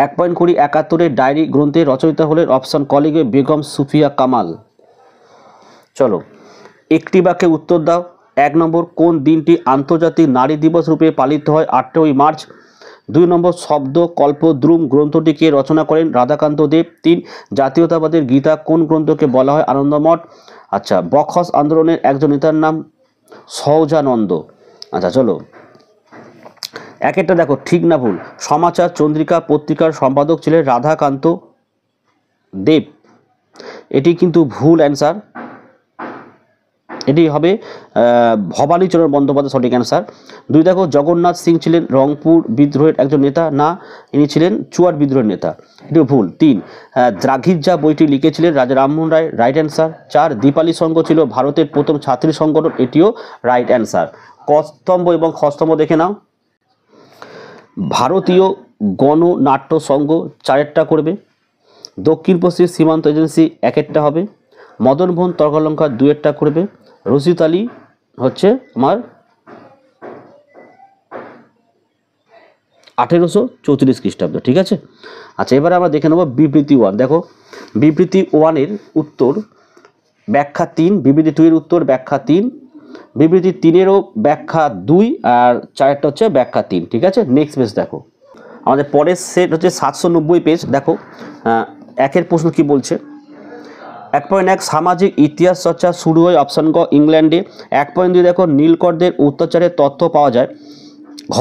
1.20 71 ডায়েরি গ্রন্থের রচয়িতা হলেন। অপশান ক লিখবে বেগম সুফিয়া কামাল। চলো একটি বাক্যে উত্তর দাও। 1 নম্বর কোন দিনটি আন্তর্জাতিক নারী দিবস রূপে পালিত হয়? 8ই মার্চ। 2 নম্বর শব্দ কল্পদ্রুম গ্রন্থটিকে রচনা করেন রাধাকান্ত দেব। 3 জাতীয়তাবাদের গীতা কোন গ্রন্থকে বলা হয় আনন্দমঠ। আচ্ছা, বখশ আন্দোলনের একজন নেতার নাম সহজানন্দ। আচ্ছা চলো এক একটা দেখো ঠিক না ভুল। সমাচার চন্দ্রিকা পত্রিকার সম্পাদক ছিলেন রাধাকান্ত দেব, এটি কিন্তু ভুল অ্যান্সার, এটি হবে ভবানীচরণ বন্দ্যোপাধ্যায় সঠিক অ্যান্সার। 2 দেখো জগন্নাথ সিং ছিলেন রংপুর বিদ্রোহের একজন নেতা না, ইনি ছিলেন চুয়ার বিদ্রোহের নেতা, এটিও ভুল। 3 দ্রাঘিজা বইটি লিখেছিলেন রাজা রামমোহন রায়, রাইট অ্যান্সার। 4 দীপালি সংঘ ছিল ভারতের প্রথম ছাত্রী সংগঠন, এটিও রাইট অ্যান্সার। কস্তম্ভ এবং খস্তম্ভ দেখে নাও। ভারতীয় গণনাট্য সংঘ 4টা করবে, দক্ষিণ পশ্চিম সীমান্ত এজেন্সি 1টা হবে, মদনমোহন তর্কালঙ্কার 2টা করবে, রশিদ আলী হচ্ছে আমার 1834 খ্রিস্টাব্দ, ঠিক আছে। আচ্ছা এবারে আমরা দেখে নেব বিবৃতি 1। দেখো বিবৃতি 1-এর উত্তর ব্যাখ্যা 3, বিবৃতি 2 এর উত্তর ব্যাখ্যা 3, বিবৃতি 3-এরও ব্যাখ্যা 2 আর 4টা হচ্ছে ব্যাখ্যা 3, ঠিক আছে। নেক্সট পেজ দেখো, আমাদের পরের সেট হচ্ছে 790 পেজ। দেখো একের প্রশ্ন কি বলছে। 1.1 সামাজিক ইতিহাস চর্চা শুরু হয় অপশন গ ইংল্যান্ডে। 1.2 দেখো নীলকরদের অত্যাচারের তথ্য পাওয়া যায় ঘ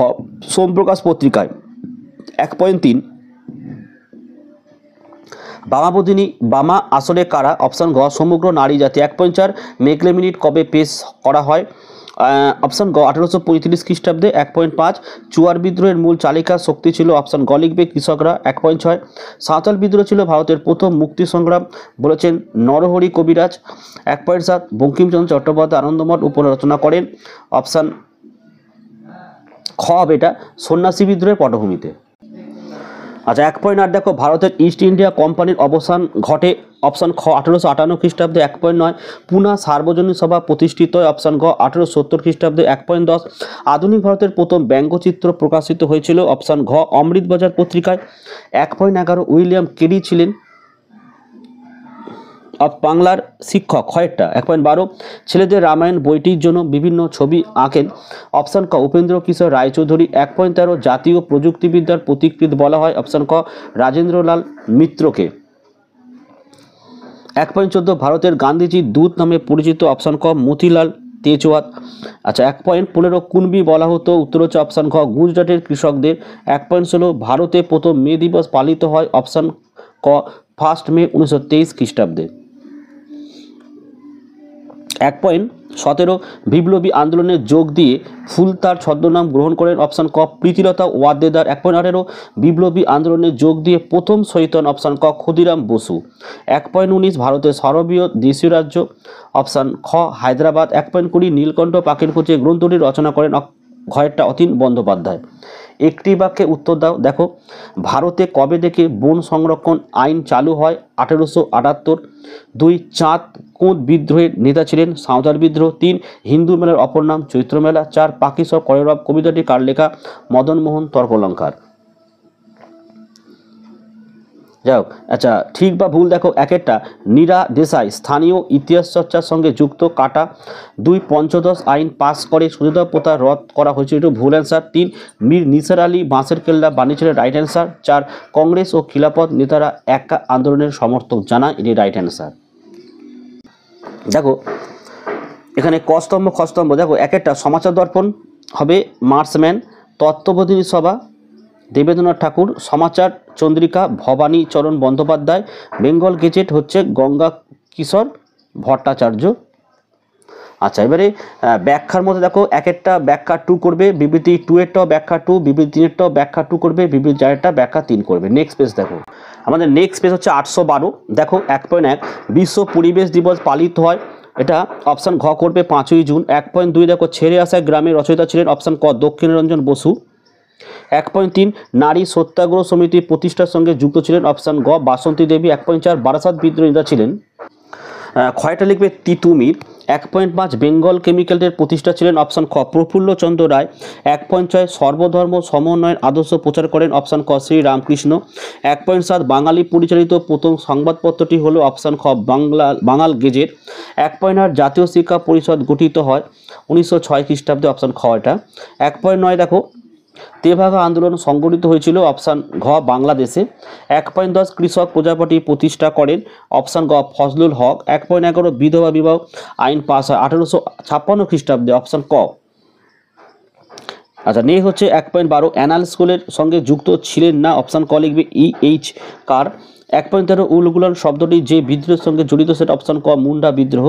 সোমপ্রকাশ পত্রিকায়। 1.3 বামাবদিনী বামা আসলে কারা অপশন ঘ সমগ্র নারী জাতি। 1.4 মেঘলে মিনিট কবে পেশ করা হয় অপশন গ 1835 খ্রিস্টাব্দে। 1.5 চুয়ার বিদ্রোহের মূল চালিকা শক্তি ছিল অপশন গ লিখবে কৃষকরা। 1.6 সাঁওতাল বিদ্রোহ ছিল ভারতের প্রথম মুক্তি সংগ্রাম, বলেছেন নরহরি কবিরাজ। 1.7 বঙ্কিমচন্দ্র চট্টোপাধ্যায় আনন্দমঠ উপন্যাস রচনা করেন অপশন খ হবে এটা সন্ন্যাসী বিদ্রোহের পটভূমিতে। আচ্ছা 1.8 দেখো ভারতের ইস্ট ইন্ডিয়া কোম্পানির অবসান ঘটে অপশন খ 1858 খ্রিস্টাব্দে। 1.9 পুনা সার্বজনীন সভা প্রতিষ্ঠিত হয় অপশন গ 1870 খ্রিস্টাব্দে। 1.10 আধুনিক ভারতের প্রথম ব্যঙ্গচিত্র প্রকাশিত হয়েছিল অপশন ঘ অমৃতবাজার পত্রিকায়। 1.11 উইলিয়াম কেরি ছিলেন বাংলার শিক্ষক হয়টা। 1.12 ছেলেদের রামায়ণ বইটির জন্য বিভিন্ন ছবি আঁকেন অপশন ক উপেন্দ্র কিশোর রায়চৌধুরী। 1.13 জাতীয় প্রযুক্তিবিদ্যার প্রতিকৃত বলা হয় অপশন ক রাজেন্দ্রলাল মিত্রকে। 1.14 ভারতের গান্ধীজির দূত নামে পরিচিত অপশন ক মতিলাল তেজওয়াত। আচ্ছা 1.15 কুনবি বলা হতো উত্তর হচ্ছে অপশন খ গুজরাটের কৃষকদের। 1.16 ভারতে প্রথম মে দিবস পালিত হয় অপশন ক 1 মে 1923 খ্রিস্টাব্দে। 1.17 বিপ্লবী আন্দোলনে যোগ দিয়ে ফুল তার ছদ্মনাম গ্রহণ করেন অপশন ক প্রীতিলতা ওয়াদ্দেদার। 1.18 বিপ্লবী আন্দোলনে যোগ দিয়ে প্রথম শহীদ অপশন ক ক্ষুদিরাম বসু। 1.19 ভারতের সর্ববৃহৎ দেশীয় রাজ্য অপশন খ হায়দ্রাবাদ। 1.20 নীলকণ্ঠ পাখির খোঁজে গ্রন্থটি রচনা করেন ঘয়েরটা অতীন বন্দ্যোপাধ্যায়। একটি বাক্যে উত্তর দাও। দেখো ভারতে কবে থেকে বন সংরক্ষণ আইন চালু হয় 1878। 2 চাঁদ কোন বিদ্রোহের নেতা ছিলেন সাঁওতাল বিদ্রোহ। 3 হিন্দু মেলার অপর নাম চৈত্র মেলা। 4 পাখি সব কলেরব কবিতাটি কার লেখা মদনমোহন তর্কালঙ্কার। যাই হোক আচ্ছা ঠিক বা ভুল দেখো একেরটা নীরা দেশাই স্থানীয় ইতিহাস চর্চার সঙ্গে যুক্ত কাটা। 2 পঞ্চদশ আইন পাস করে সুবিধা প্রথা রদ করা হয়েছিল, এটা ভুল অ্যান্সার। 3 মীর নিসার আলী বাঁশের কেল্লা বানিয়েছিলেন, রাইট অ্যান্সার। 4 কংগ্রেস ও খিলাফত নেতারা একা আন্দোলনের সমর্থক জানায়, এটি রাইট অ্যান্সার। দেখো এখানে কস্তম্ভ খস্তম্ভ দেখো একেরটা সমাচার দর্পণ হবে মার্সম্যান, তত্ত্ববোধিনী সভা দেবেন্দ্রনাথ ঠাকুর, সমাচার চন্দ্রিকা ভবানী চরণ বন্দ্যোপাধ্যায়, বেঙ্গল গেজেট হচ্ছে গঙ্গা কিশোর ভট্টাচার্য। আচ্ছা এবারে ব্যাখ্যার মধ্যে দেখো একেরটা ব্যাখ্যা 2 করবে, বিবৃতি 2 এরটাও ব্যাখ্যা 2, বিবৃতি 3 এরটাও ব্যাখ্যা 2 করবে, বিবৃতি 4 এরটা ব্যাখ্যা 3 করবে। নেক্সট পেজ দেখো, আমাদের নেক্সট পেজ হচ্ছে 812। দেখো 1.1 বিশ্ব পরিবেশ দিবস পালিত হয়, এটা অপশান ঘ করবে 5ই জুন। 1.2 দেখো ছেড়ে আসা গ্রামের রচয়িতা ছিলেন অপশান ক দক্ষিণরঞ্জন বসু। 1.3 নারী সত্যাগ্রহ সমিতি প্রতিষ্ঠার সঙ্গে যুক্ত ছিলেন অপশান গ বাসন্তী দেবী। 1.4 বারাসাত বিদ্রোহী নেতা ছিলেন ক্ষয়টা লিখবে তিতুমির। 1.5 বেঙ্গল কেমিক্যালের প্রতিষ্ঠা ছিলেন অপশান খ প্রফুল্লচন্দ্র রায়। 1.6 সর্বধর্ম সমন্বয়ের আদর্শ প্রচার করেন অপশান খ শ্রী রামকৃষ্ণ। 1.7 বাঙালি পরিচালিত প্রথম সংবাদপত্রটি হলো অপশান খ বাঙাল গেজেট। 1.8 জাতীয় শিক্ষা পরিষদ গঠিত হয় 1906 খ্রিস্টাব্দে, অপশান খ এটা। 1.9 দেখো তেভাগা আন্দোলন সংগঠিত হয়েছিল অপশান ঘ বাংলাদেশে। 1.10 কৃষক প্রজাপতি প্রতিষ্ঠা করেন অপশান গ ফজলুল হক। 1.11 বিধবা বিবাহ আইন পাস হয় 1856 খ্রিস্টাব্দে অপশান ক। আচ্ছা, নেক্সট হচ্ছে 1.12 অ্যানাল স্কুলের সঙ্গে যুক্ত ছিলেন না অপশান ক লিখবে EH কার। 1.13 উলগুলান শব্দটি যে বিদ্রোহের সঙ্গে জড়িত সেটা অপশান ক মুন্ডা বিদ্রোহ।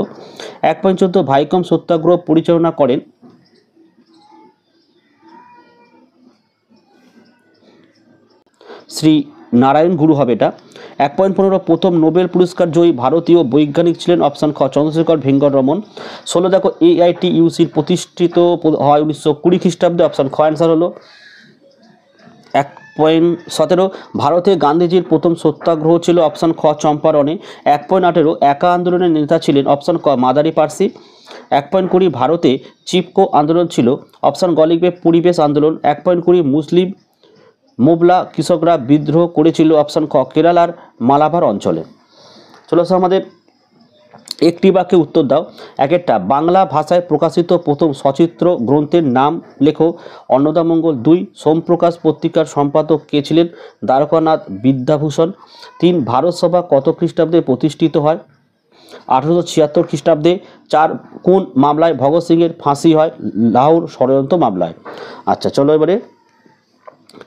1.14 ভাইকম সত্যাগ্রহ পরিচালনা করেন শ্রী নারায়ণ গুরু হবে এটা। 1.15 প্রথম নোবেল পুরস্কার জয়ী ভারতীয় বৈজ্ঞানিক ছিলেন অপশান খ চন্দ্রশেখর ভেঙ্কট রমন। 16 দেখো AITUC প্রতিষ্ঠিত হয় 1920 খ্রিস্টাব্দে অপশান খ অ্যান্সার হলো। 1.17 ভারতে গান্ধীজির প্রথম সত্যাগ্রহ ছিল অপশান খ চম্পারণে। 1.18 একা আন্দোলনের নেতা ছিলেন অপশান ক মাদারি পার্সি। 1.20 ভারতে চিপকো আন্দোলন ছিল অপশান গ লিখবে পরিবেশ আন্দোলন। 1.20 মুসলিম মোবলা কৃষকরা বিদ্রোহ করেছিল অপশান খ কেরালার মালাবার অঞ্চলে। চলো আমাদের একটি বাক্যে উত্তর দাও। একটা বাংলা ভাষায় প্রকাশিত প্রথম সচিত্র গ্রন্থের নাম লেখো। অন্নদামঙ্গল। 2 সোমপ্রকাশ পত্রিকার সম্পাদক কে ছিলেন? দ্বারকানাথ বিদ্যাভূষণ। 3 ভারত সভা কত খ্রিস্টাব্দে প্রতিষ্ঠিত হয়? 1876 খ্রিস্টাব্দে। 4 কোন মামলায় ভগৎ সিংয়ের ফাঁসি হয়? লাহোর ষড়যন্ত্র মামলায়। আচ্ছা চলো এবারে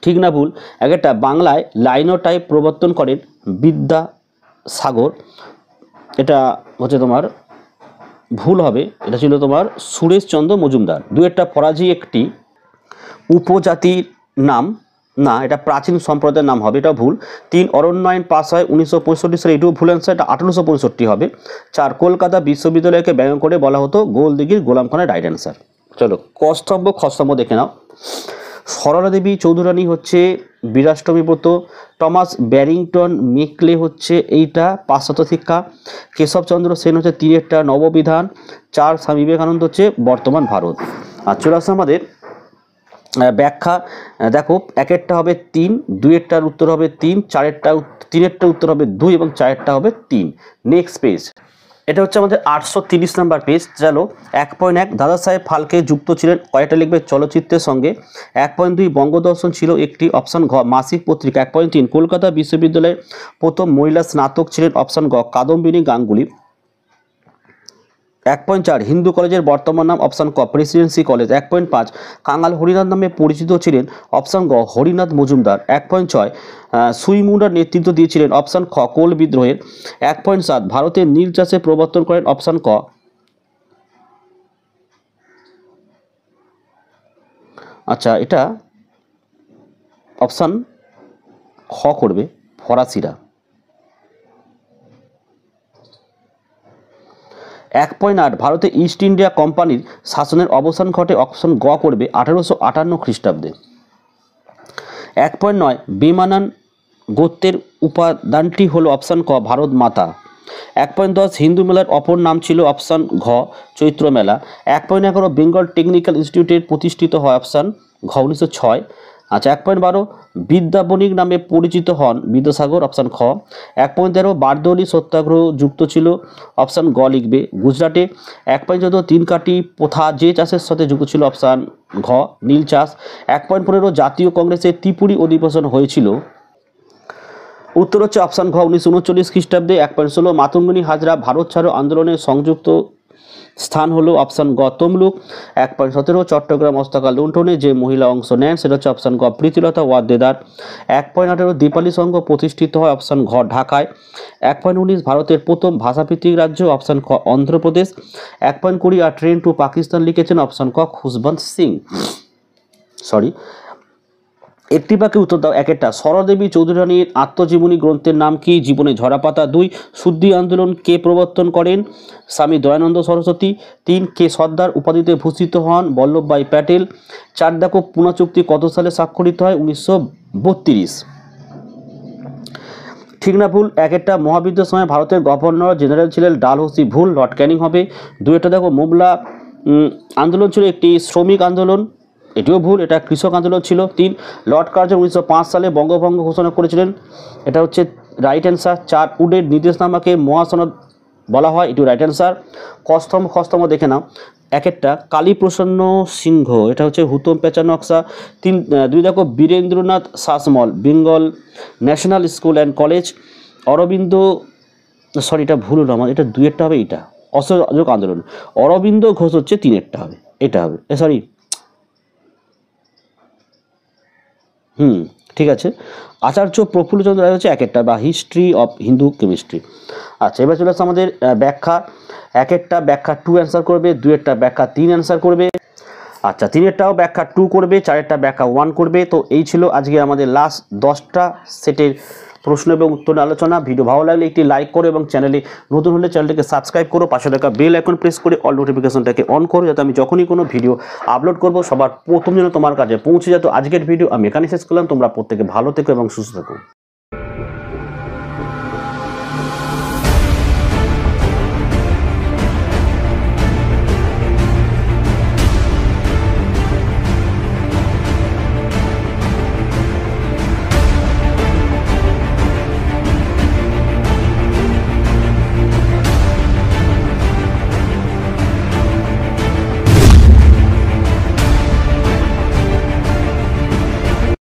ঠিক না ভুল। একটা বাংলায় লাইনোটাইপ প্রবর্তন করেন বিদ্যাসাগর। এটা হচ্ছে তোমার ভুল হবে, এটা ছিল তোমার সুরেশচন্দ্র মজুমদার। 2 একটা ফরাজি একটি উপজাতির নাম না, এটা প্রাচীন সম্প্রদায়ের নাম হবে, এটা ভুল। 3 অরণ্য আইন পাস হয় 1965 সালে, এটাও ভুল অ্যান্সার, এটা 1865 হবে। 4 কলকাতা বিশ্ববিদ্যালয়কে ব্যঙ্গ করে বলা হতো গোলদিঘির গোলাম খানের, রাইট অ্যান্সার। চলো কস্তম্ভ খস্তম্ভ দেখে নাও। সরলা দেবী চৌধুরানী হচ্ছে বীরাষ্টমী ব্রত। টমাস ব্যারিংটন মেকলে হচ্ছে এইটা পাশ্চাত্য শিক্ষা। কেশবচন্দ্র সেন হচ্ছে 3 নববিধান। 4 স্বামী বিবেকানন্দ হচ্ছে বর্তমান ভারত। আর চলে আসছে আমাদের ব্যাখ্যা। দেখো 1 হবে 3, 2 উত্তর হবে 3, 3 উত্তর হবে 2 এবং 4 হবে 3। নেক্সট পেজ, এটা হচ্ছে আমাদের 830 নম্বর পেজ। চলো 1.1 দাদা সাহেব ফালকে যুক্ত ছিলেন কয়টা লিখবে চলচ্চিত্রের সঙ্গে। 1.2 বঙ্গদর্শন ছিল একটি অপশান ঘ মাসিক পত্রিকা। 1.3 কলকাতা বিশ্ববিদ্যালয়ের প্রথম মহিলা স্নাতক ছিলেন অপশান গ কাদম্বিনী গাঙ্গুলি। 1.4 হিন্দু কলেজের বর্তমান নাম অপশান ক প্রেসিডেন্সি কলেজ। 1.5 কাঙাল হরিনাথ নামে পরিচিত ছিলেন অপশান গ হরিনাথ মজুমদার। 1.6 সুইমুন্ডার নেতৃত্ব দিয়েছিলেন অপশান খ কোল বিদ্রোহের। 1.7 ভারতের নীল চাষে প্রবর্তন করেন অপশান ক। আচ্ছা এটা অপশান খ করবে ফরাসিরা। 1.8 ভারতে ইস্ট ইন্ডিয়া কোম্পানির শাসনের অবসান ঘটে অপশন গ করবে 1858 খ্রিস্টাব্দে। 1.9 বেমানান গোত্রের উপাদানটি হলো অপশান ক ভারত মাতা। 1.10 হিন্দু মেলার অপর নাম ছিল অপশান ঘ চৈত্র মেলা। 1.11 বেঙ্গল টেকনিক্যাল ইনস্টিটিউটের প্রতিষ্ঠিত হয় অপশান ঘ 1906। আচ্ছা 1.12 বিদ্যা বণিক নামে পরিচিত হন বিদ্যাসাগর অপশান খ। 1.13 বারদৌলি সত্যাগ্রহ যুক্ত ছিল অপশান গ লিখবে গুজরাটে। 1.14 তিন কাটি প্রথা যে চাষের সাথে যুক্ত ছিল অপশান ঘ নীল চাষ। 1.15 জাতীয় কংগ্রেসের ত্রিপুরী অধিবেশন হয়েছিল, উত্তর হচ্ছে অপশান ঘ 1939 খ্রিস্টাব্দে। 1.16 মাতঙ্গিনী হাজরা ভারত ছাড়ো আন্দোলনের সংযুক্ত স্থান হলো অপশান গ তমলুক। 1.17 চট্টগ্রাম অস্তাকাল লুণ্ঠনে যে মহিলা অংশ নেন সেটা হচ্ছে অপশান গ প্রীতিলতা ওয়াদ্দেদার। 1.18 দীপালি সংঘ প্রতিষ্ঠিত হয় অপশান ঘ ঢাকায়। 1.19 ভারতের প্রথম ভাষাভিত্তিক রাজ্য অপশান খ অন্ধ্রপ্রদেশ। 1.20 আর ট্রেন টু পাকিস্তান লিখেছেন অপশান ক খুশবন্ত সিং। সরি একটি বাক্যে উত্তর দাও। 1 সরলাদেবী চৌধুরানীর আত্মজীবনী গ্রন্থের নাম কি? জীবনে ঝরাপাতা। 2 শুদ্ধি আন্দোলন কে প্রবর্তন করেন? স্বামী দয়ানন্দ সরস্বতী। 3 কে সর্দার উপাধিতে ভূষিত হন? বল্লভভাই প্যাটেল। 4 দেখো পুনা চুক্তি কত সালে স্বাক্ষরিত হয়? 1932। ঠিক না ভুল? 1 মহাবিদ্রোহের সময় ভারতের গভর্নর জেনারেল ছিলেন ডালহৌসি। ভুল, লর্ড ক্যানিং হবে। 2 দেখো মোবলা আন্দোলন ছিল একটি শ্রমিক আন্দোলন, এটিও ভুল, এটা কৃষক আন্দোলন ছিল। 3 লর্ড কার্জন 1905 সালে বঙ্গভঙ্গ ঘোষণা করেছিলেন, এটা হচ্ছে রাইট অ্যান্সার। 4 উডের নির্দেশনামাকে মহাসনদ বলা হয়, এটি রাইট অ্যান্সার। খস্তম দেখে নাও, এক একটা কালীপ্রসন্ন সিংহ, এটা হচ্ছে হুতম পেঁচা নকশা। দুই দেখো Birendranath Sasmal, Bengal National School and College. Aurobindo, sorry এটা ভুল হলো আমার, এটা দুইয়েরটা হবে, এটা অসহযোগ আন্দোলন। অরবিন্দ ঘোষ হচ্ছে তিনেরটা হবে, এটা হবে, সরি ঠিক আছে। আচার্য প্রফুল্লচন্দ্র রায় হচ্ছে এক একটা, বা হিস্ট্রি অফ হিন্দু কেমিস্ট্রি। আচ্ছা, এবার চলে আসছে আমাদের ব্যাখ্যা। এক একটা ব্যাখ্যা 2 অ্যান্সার করবে, দুইয়েরটা ব্যাখ্যা 3 অ্যান্সার করবে। আচ্ছা, তিনেরটাও ব্যাখ্যা 2 করবে, চারেরটা ব্যাখ্যা 1 করবে। তো এই ছিল আজকে আমাদের লাস্ট 10টা সেটের প্রশ্ন এবং উত্তর আলোচনা। ভিডিও ভালো লাগলে একটি লাইক করো এবং চ্যানেলে নতুন হলে চ্যানেলটিকে সাবস্ক্রাইব করো, পাশে থাকা বেল আইকন প্রেস করে অল নোটিফিকেশনটাকে অন করো, যাতে আমি যখনই কোনো ভিডিও আপলোড করব সবার প্রথম যেন তোমার কাছে পৌঁছে যেত। আজকের ভিডিও আমি এখানে শেষ করলাম। তোমরা প্রত্যেকে ভালো থেকো এবং সুস্থ থেকো।